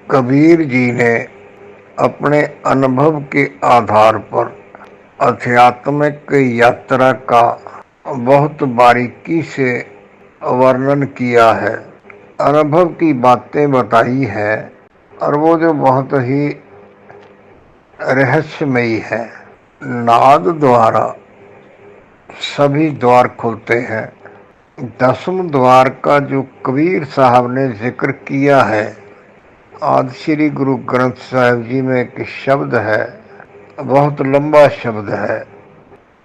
कबीर जी ने अपने अनुभव के आधार पर आध्यात्मिक यात्रा का बहुत बारीकी से वर्णन किया है, अनुभव की बातें बताई है और वो जो बहुत ही रहस्यमयी है। नाद द्वारा सभी द्वार खुलते हैं। 10वें द्वार का जो कबीर साहब ने जिक्र किया है, आदि श्री गुरु ग्रंथ साहिब जी में एक शब्द है, बहुत लंबा शब्द है।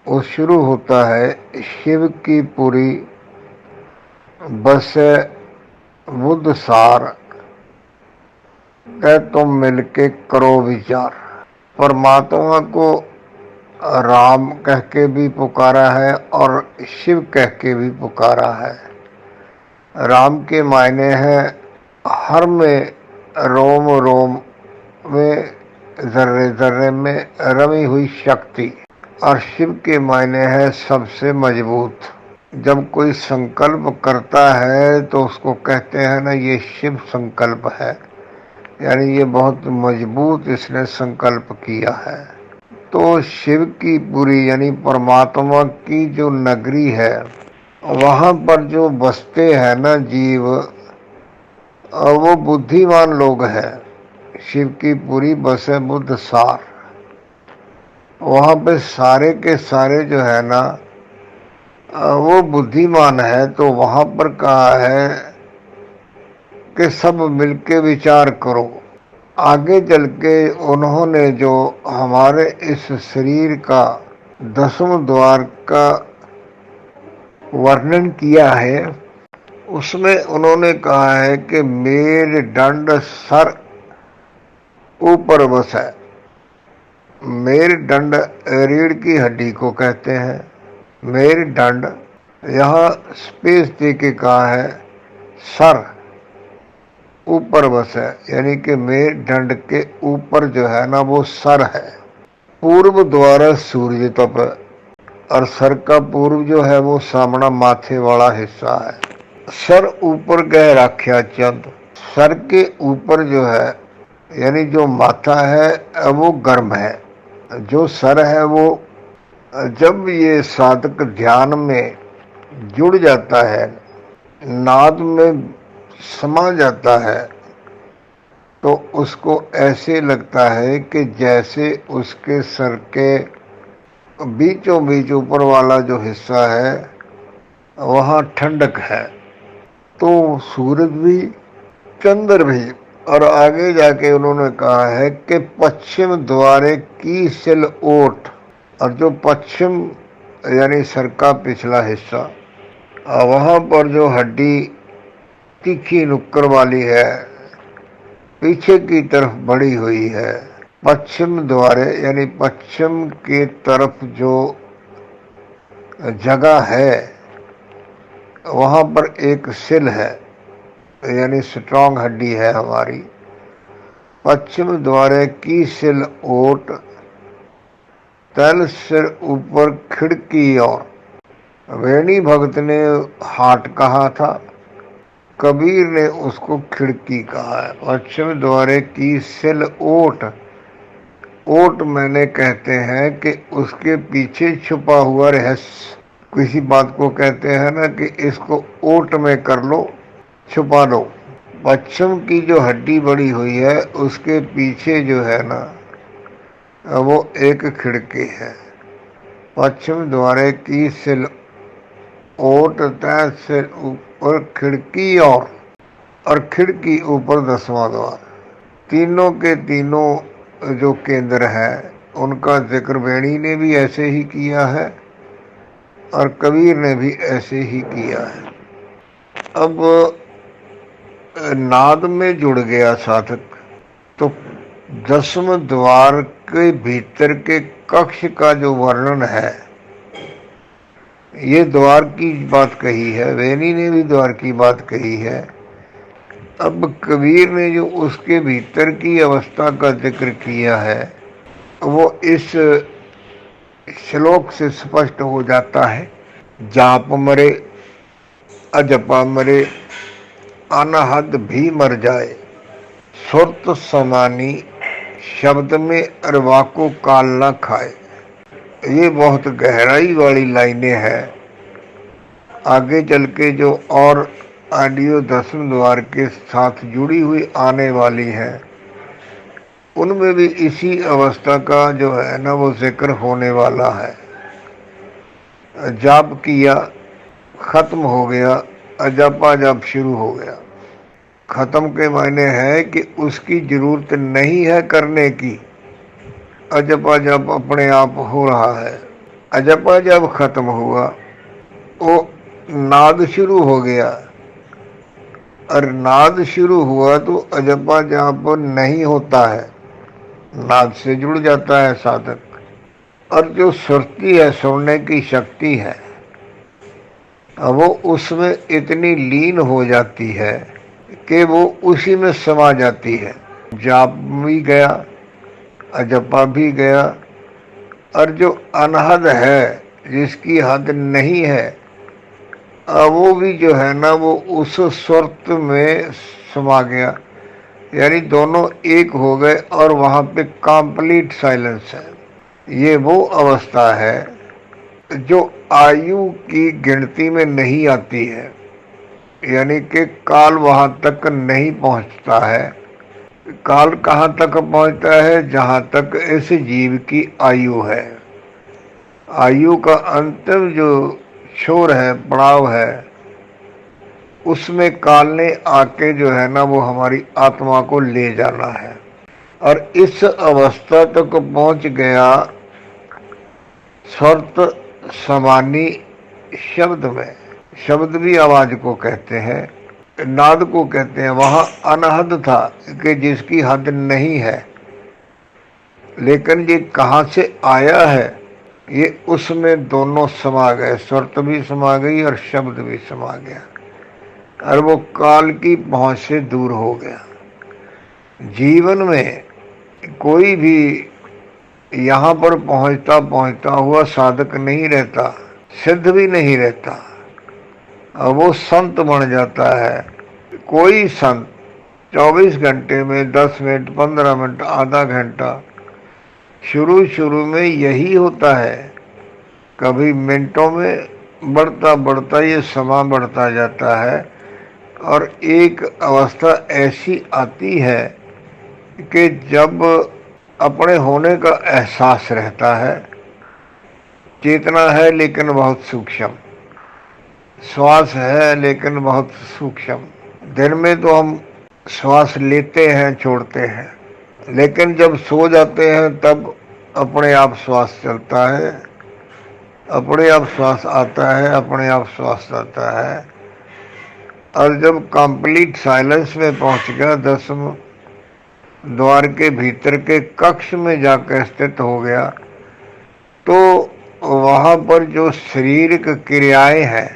वो शुरू होता है, शिव की पूरी बस बुद्ध सार, कह तुम मिलके करो विचार। परमात्मा को राम कह के भी पुकारा है और शिव कह के भी पुकारा है। राम के मायने हैं हर में, रोम रोम में, जर्रे जर्रे में रमी हुई शक्ति, और शिव के मायने है सबसे मजबूत। जब कोई संकल्प करता है तो उसको कहते हैं ना, ये शिव संकल्प है, यानी ये बहुत मजबूत इसने संकल्प किया है। तो शिव की पूरी यानी परमात्मा की जो नगरी है, वहाँ पर जो बसते हैं ना जीव, वो बुद्धिमान लोग हैं। शिव की पूरी बस है बुद्ध सार। वहाँ पे सारे के सारे जो है ना, वो बुद्धिमान है। तो वहाँ पर कहा है कि सब मिलके विचार करो। आगे चल के उन्होंने जो हमारे इस शरीर का 10वें द्वार का वर्णन किया है, उसमें उन्होंने कहा है कि मेर दंड सर ऊपर बस है। मेर दंड रीढ़ की हड्डी को कहते हैं। मेर दंड यहाँ स्पेस दे के कहा है, सर ऊपर बस है, यानी कि मेर दंड के ऊपर जो है ना वो सर है। पूर्व द्वारा सूर्य तप, और सर का पूर्व जो है वो सामना माथे वाला हिस्सा है। सर ऊपर गए राख्या चंद, सर के ऊपर जो है यानी जो माथा है वो गर्म है। जो सर है वो जब ये साधक ध्यान में जुड़ जाता है, नाद में समा जाता है, तो उसको ऐसे लगता है कि जैसे उसके सर के बीचों बीच ऊपर वाला जो हिस्सा है वहाँ ठंडक है। तो सूरज भी, चंद्र भी, और आगे जाके उन्होंने कहा है कि पश्चिम द्वारे की सिल ओट, और जो पश्चिम यानी सर का पिछला हिस्सा, वहाँ पर जो हड्डी तीखी नुक्कड़ वाली है, पीछे की तरफ बढ़ी हुई है, पश्चिम द्वारे यानी पश्चिम की तरफ जो जगह है वहाँ पर एक सिल है, यानी स्ट्रांग हड्डी है हमारी। पश्चिम द्वारे की सिल ओट, तल सिर ऊपर खिड़की और। वेणी भगत ने हाट कहा था, कबीर ने उसको खिड़की कहा है। पश्चिम द्वारे की सिल ओट, ओट मैंने कहते हैं कि उसके पीछे छुपा हुआ रहस्य। किसी बात को कहते हैं ना कि इसको ओट में कर लो, छुपा लो। पश्चिम की जो हड्डी बड़ी हुई है उसके पीछे जो है ना वो एक खिड़की है। पश्चिम द्वारे की सिल ओट, तय सिल ऊपर खिड़की और खिड़की ऊपर 10वां द्वार। तीनों के तीनों जो केंद्र है उनका जिक्र वेणी ने भी ऐसे ही किया है और कबीर ने भी ऐसे ही किया है। अब नाद में जुड़ गया साधक, तो 10वें द्वार के भीतर के कक्ष का जो वर्णन है, ये द्वार की बात कही है, वेणी ने भी द्वार की बात कही है। अब कबीर ने जो उसके भीतर की अवस्था का जिक्र किया है वो इस श्लोक से स्पष्ट हो जाता है। जाप मरे अजपा मरे, अनहद भी मर जाए, सुरत समानी शब्द में अरवा को काल न खाए। ये बहुत गहराई वाली लाइनें हैं। आगे चल के जो और ऑडियो दसम द्वार के साथ जुड़ी हुई आने वाली है उनमें भी इसी अवस्था का जो है ना वो जिक्र होने वाला है। जाप किया, खत्म हो गया, अजपा जाप शुरू हो गया। खत्म के मायने है कि उसकी जरूरत नहीं है करने की, अजपा जाप अपने आप हो रहा है। अजपा जब खत्म हुआ वो नाद शुरू हो गया, और नाद शुरू हुआ तो अजपा जाप नहीं होता है, नाद से जुड़ जाता है साधक। और जो सुरती है, सुनने की शक्ति है, वो उसमें इतनी लीन हो जाती है कि वो उसी में समा जाती है। जाप भी गया, अजपा भी गया, और जो अनहद है, जिसकी हद नहीं है, वो भी जो है ना वो उस सुरत में समा गया। यानी दोनों एक हो गए और वहाँ पे कंप्लीट साइलेंस है। ये वो अवस्था है जो आयु की गिनती में नहीं आती है, यानी कि काल वहाँ तक नहीं पहुँचता है। काल कहाँ तक पहुँचता है? जहाँ तक इस जीव की आयु है। आयु का अंतिम जो छोर है, पड़ाव है, उसमें काल ने आके जो है ना वो हमारी आत्मा को ले जाना है। और इस अवस्था तक पहुंच गया सुरत समानी शब्द में। शब्द भी आवाज को कहते हैं, नाद को कहते हैं। वहां अनहद था कि जिसकी हद नहीं है, लेकिन ये कहाँ से आया है, ये उसमें दोनों समा गए। सुरत भी समा गई और शब्द भी समा गया, और वो काल की पहुंच से दूर हो गया। जीवन में कोई भी यहाँ पर पहुंचता पहुंचता हुआ साधक नहीं रहता, सिद्ध भी नहीं रहता, और वो संत बन जाता है। कोई संत 24 घंटे में 10 मिनट, 15 मिनट, आधा घंटा, शुरू में यही होता है। कभी मिनटों में बढ़ता बढ़ता ये समा बढ़ता जाता है, और एक अवस्था ऐसी आती है कि जब अपने होने का एहसास रहता है, चेतना है लेकिन बहुत सूक्ष्म, श्वास है लेकिन बहुत सूक्ष्म। दिन में तो हम श्वास लेते हैं, छोड़ते हैं, लेकिन जब सो जाते हैं तब अपने आप श्वास चलता है, अपने आप श्वास आता है, अपने आप श्वास जाता है। और जब कंप्लीट साइलेंस में पहुंच गया, दसम द्वार के भीतर के कक्ष में जाकर स्थित हो गया, तो वहां पर जो शारीरिक क्रियाएं हैं,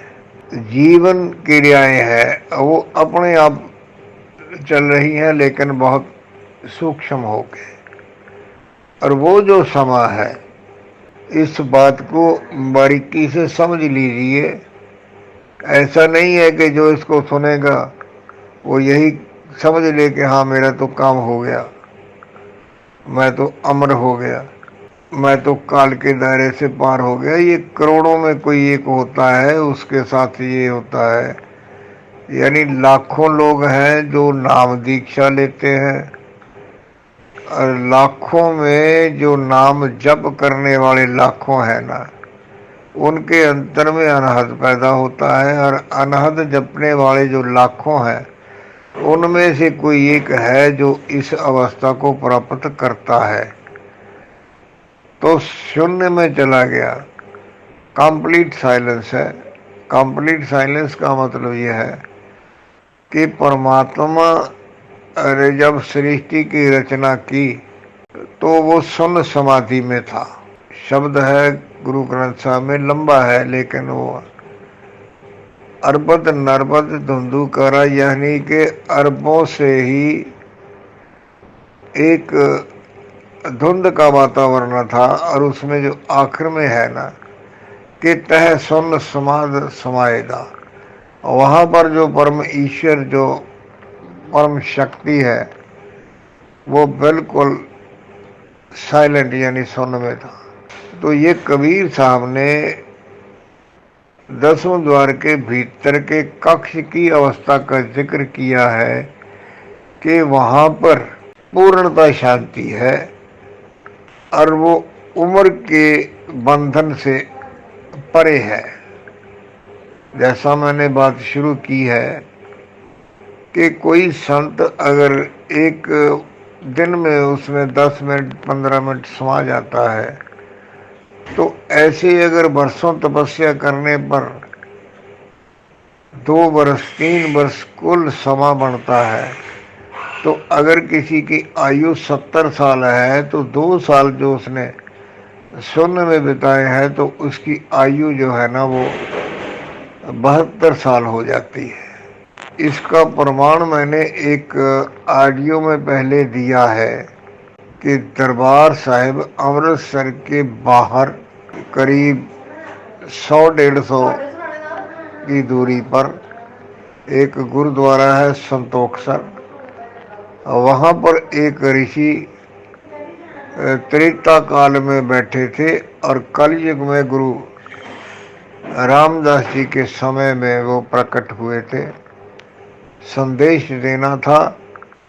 जीवन क्रियाएं हैं, वो अपने आप चल रही हैं, लेकिन बहुत सूक्ष्म हो गए। और वो जो समा है, इस बात को बारीकी से समझ लीजिए। ऐसा नहीं है कि जो इसको सुनेगा वो यही समझ ले कि हाँ मेरा तो काम हो गया, मैं तो अमर हो गया, मैं तो काल के दायरे से पार हो गया। ये करोड़ों में कोई एक होता है, उसके साथ ये होता है। यानी लाखों लोग हैं जो नाम दीक्षा लेते हैं, और लाखों में जो नाम जप करने वाले लाखों हैं ना, उनके अंतर में अनहद पैदा होता है। और अनहद जपने वाले जो लाखों हैं, उनमें से कोई एक है जो इस अवस्था को प्राप्त करता है। तो शून्य में चला गया, कंप्लीट साइलेंस है। कंप्लीट साइलेंस का मतलब यह है कि परमात्मा अरे जब सृष्टि की रचना की तो वो शून्य समाधि में था। शब्द है गुरु ग्रंथ साहब में, लंबा है, लेकिन वो अरबद नरबद धुंधुकारा, यानी कि अरबों से ही एक धुंध का वातावरण था। और उसमें जो आखिर में है ना कि तह सुन समाद समाएगा, वहाँ पर जो परम ईश्वर, जो परम शक्ति है, वो बिल्कुल साइलेंट यानी शून्य में था। तो ये कबीर साहब ने 10वें द्वार के भीतर के कक्ष की अवस्था का जिक्र किया है कि वहां पर पूर्णता शांति है और वो उम्र के बंधन से परे है। जैसा मैंने बात शुरू की है कि कोई संत अगर एक दिन में उसमें 10 मिनट 15 मिनट समा जाता है, तो ऐसे अगर वर्षों तपस्या करने पर 2 वर्ष 3 वर्ष कुल समा बनता है। तो अगर किसी की आयु 70 साल है तो 2 साल जो उसने शून्य में बिताए हैं तो उसकी आयु जो है ना वो 72 साल हो जाती है। इसका प्रमाण मैंने एक ऑडियो में पहले दिया है कि दरबार साहिब अमृतसर के बाहर करीब 100-150 की दूरी पर एक गुरुद्वारा है संतोखसर। वहाँ पर एक ऋषि त्रेता काल में बैठे थे और कलयुग में गुरु रामदास जी के समय में वो प्रकट हुए थे। संदेश देना था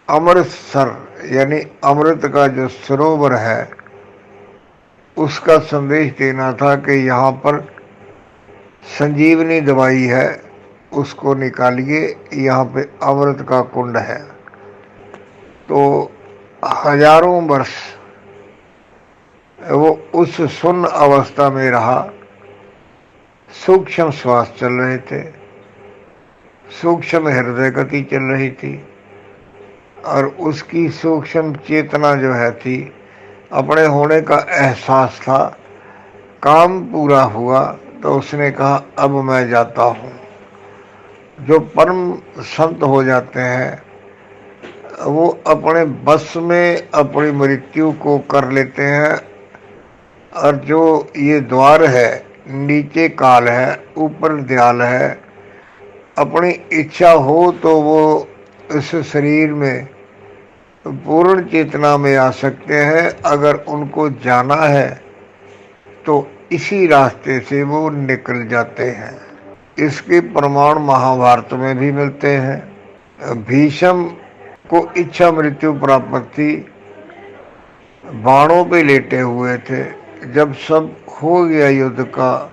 अमृतसर यानी अमृत का जो सरोवर है उसका संदेश देना था कि यहाँ पर संजीवनी दवाई है, उसको निकालिए, यहाँ पे अमृत का कुंड है। तो हजारों वर्ष वो उस शून्य अवस्था में रहा। सूक्ष्म श्वास चल रहे थे, सूक्ष्म हृदय गति चल रही थी और उसकी सूक्ष्म चेतना जो है थी, अपने होने का एहसास था। काम पूरा हुआ तो उसने कहा अब मैं जाता हूँ। जो परम संत हो जाते हैं वो अपने बस में अपनी मृत्यु को कर लेते हैं। और जो ये द्वार है, नीचे काल है, ऊपर दयाल है, अपनी इच्छा हो तो वो इस शरीर में पूर्ण चेतना में आ सकते हैं। अगर उनको जाना है तो इसी रास्ते से वो निकल जाते हैं। इसके प्रमाण महाभारत में भी मिलते हैं। भीष्म को इच्छा मृत्यु प्राप्त थी, बाणों पे लेटे हुए थे। जब सब हो गया युद्ध का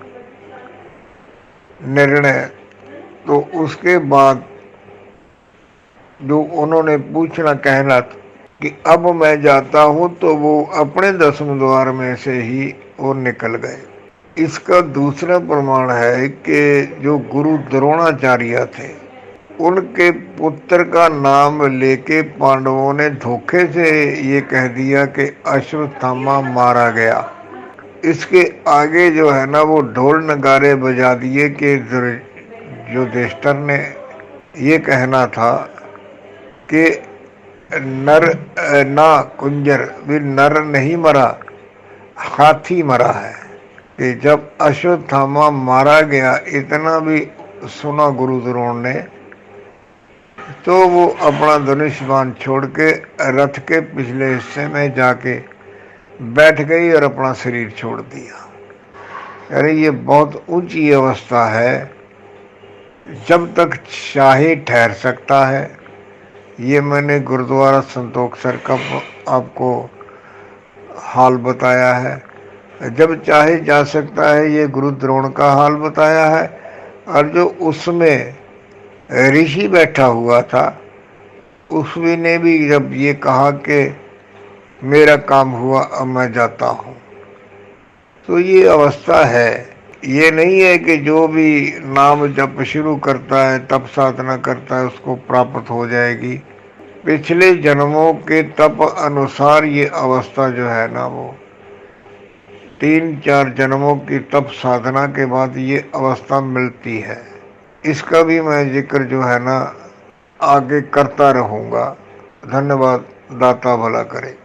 निर्णय, तो उसके बाद जो उन्होंने पूछना कहना कि अब मैं जाता हूं, तो वो अपने 10वें द्वार में से ही वो निकल गए। इसका दूसरा प्रमाण है कि जो गुरु द्रोणाचार्य थे, उनके पुत्र का नाम लेके पांडवों ने धोखे से ये कह दिया कि अश्वत्थामा मारा गया। इसके आगे जो है ना वो ढोल नगारे बजा दिए कि युधिष्ठिर ने ये कहना था कि नर ना कुंजर भी नर नहीं मरा, हाथी मरा है। कि जब अश्वत्थामा मारा गया, इतना भी सुना गुरु द्रोण ने, तो वो अपना धनुष बाण छोड़ के रथ के पिछले हिस्से में जाके बैठ गई और अपना शरीर छोड़ दिया। यानी ये बहुत ऊंची अवस्था है, जब तक चाहे ठहर सकता है। ये मैंने गुरुद्वारा संतोखसर का आपको हाल बताया है। जब चाहे जा सकता है, ये गुरु द्रोण का हाल बताया है। और जो उसमें ऋषि बैठा हुआ था, उसने भी जब ये कहा कि मेरा काम हुआ अब मैं जाता हूँ, तो ये अवस्था है। ये नहीं है कि जो भी नाम जप शुरू करता है, तप साधना करता है, उसको प्राप्त हो जाएगी। पिछले जन्मों के तप अनुसार ये अवस्था जो है ना, वो 3-4 जन्मों की तप साधना के बाद ये अवस्था मिलती है। इसका भी मैं जिक्र जो है ना आगे करता रहूँगा। धन्यवाद। दाता भला करे।